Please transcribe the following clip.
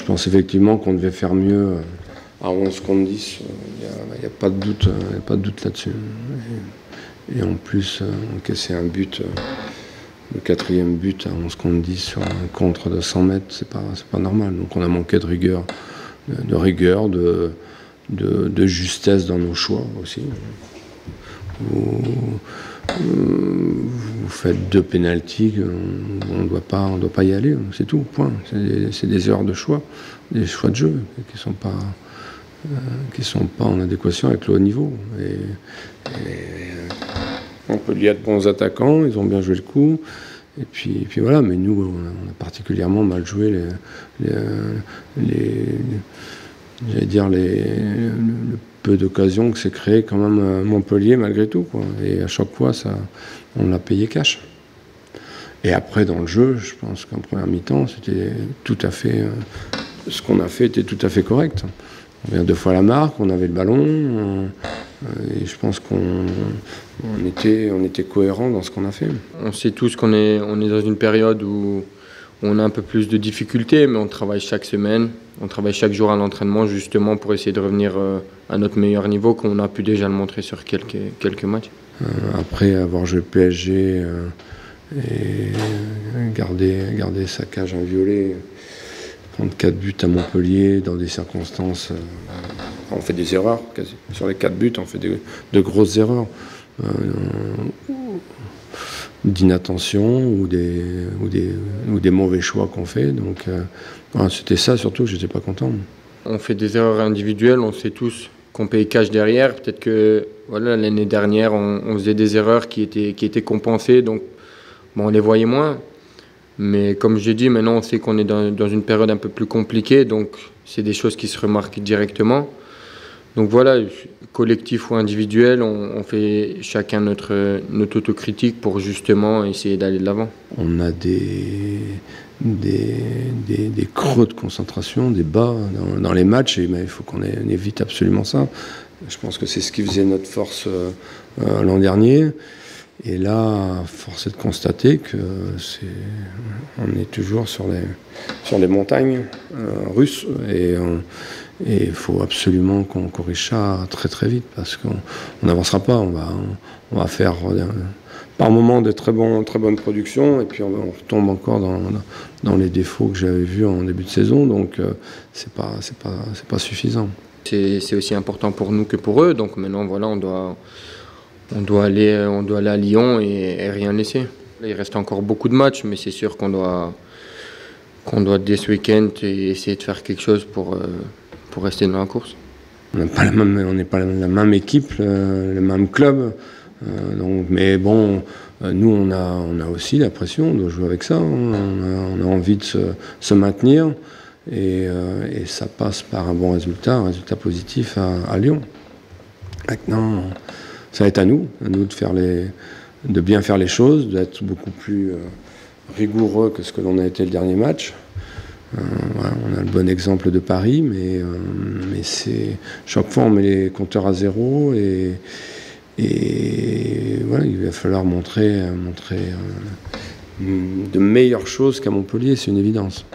pense effectivement qu'on devait faire mieux à 11 contre 10. Il n'y a pas de doute là-dessus. Et en plus, encaisser un but, le 4e but à 11 contre 10 sur un contre de 100 mètres, c'est pas normal. Donc on a manqué de rigueur, de justesse dans nos choix aussi. Vous faites 2 pénaltys, on ne doit pas y aller, c'est tout, point. C'est des erreurs de choix, des choix de jeu qui ne sont pas en adéquation avec le haut niveau. On peut y être bons attaquants, ils ont bien joué le coup. Et puis voilà, mais nous, on a particulièrement mal joué le peu d'occasions que s'est créé quand même Montpellier malgré tout, quoi. Et à chaque fois, on l'a payé cash. Et après, dans le jeu, je pense qu'en première mi-temps, c'était tout à fait... ce qu'on a fait était tout à fait correct. On vient 2 fois la marque, on avait le ballon, et je pense qu'on était cohérent dans ce qu'on a fait. On sait tous qu'on est dans une période où on a un peu plus de difficultés, mais on travaille chaque semaine, on travaille chaque jour à l'entraînement justement pour essayer de revenir à notre meilleur niveau, comme on a pu déjà le montrer sur quelques matchs. Après avoir joué le PSG et garder sa cage inviolée, prendre 4 buts à Montpellier dans des circonstances... on fait des erreurs, quasi. Sur les 4 buts, on fait de grosses erreurs. D'inattention ou des mauvais choix qu'on fait. Donc c'était ça surtout que j'étais pas content. On fait des erreurs individuelles, on sait tous qu'on paye cash derrière. Peut-être que voilà, l'année dernière, on faisait des erreurs qui étaient compensées, donc bon, on les voyait moins. Mais comme j'ai dit, maintenant on sait qu'on est dans une période un peu plus compliquée, donc c'est des choses qui se remarquent directement. Donc voilà, collectif ou individuel, on fait chacun notre autocritique pour justement essayer d'aller de l'avant. On a des creux de concentration, des bas dans les matchs, et il faut qu'on évite absolument ça. Je pense que c'est ce qui faisait notre force l'an dernier. Et là, force est de constater que on est toujours sur les montagnes russes, et il faut absolument qu'on corrige ça très très vite, parce qu'on n'avancera pas. On va faire par moments de très bonnes productions, et puis on retombe encore dans les défauts que j'avais vus en début de saison, donc c'est pas suffisant. C'est aussi important pour nous que pour eux, donc maintenant voilà, on doit aller à Lyon et rien laisser. Il reste encore beaucoup de matchs, mais c'est sûr qu'on doit dès ce week-end essayer de faire quelque chose pour rester dans la course. On n'est pas la même équipe, le même club. Mais bon, nous on a aussi la pression, on doit jouer avec ça. On a envie de se maintenir, et ça passe par un résultat positif à Lyon. Maintenant, ça va être à nous de bien faire les choses, d'être beaucoup plus rigoureux que ce que l'on a été le dernier match. Voilà, on a le bon exemple de Paris, mais chaque fois on met les compteurs à zéro, et voilà, il va falloir montrer de meilleures choses qu'à Montpellier, c'est une évidence.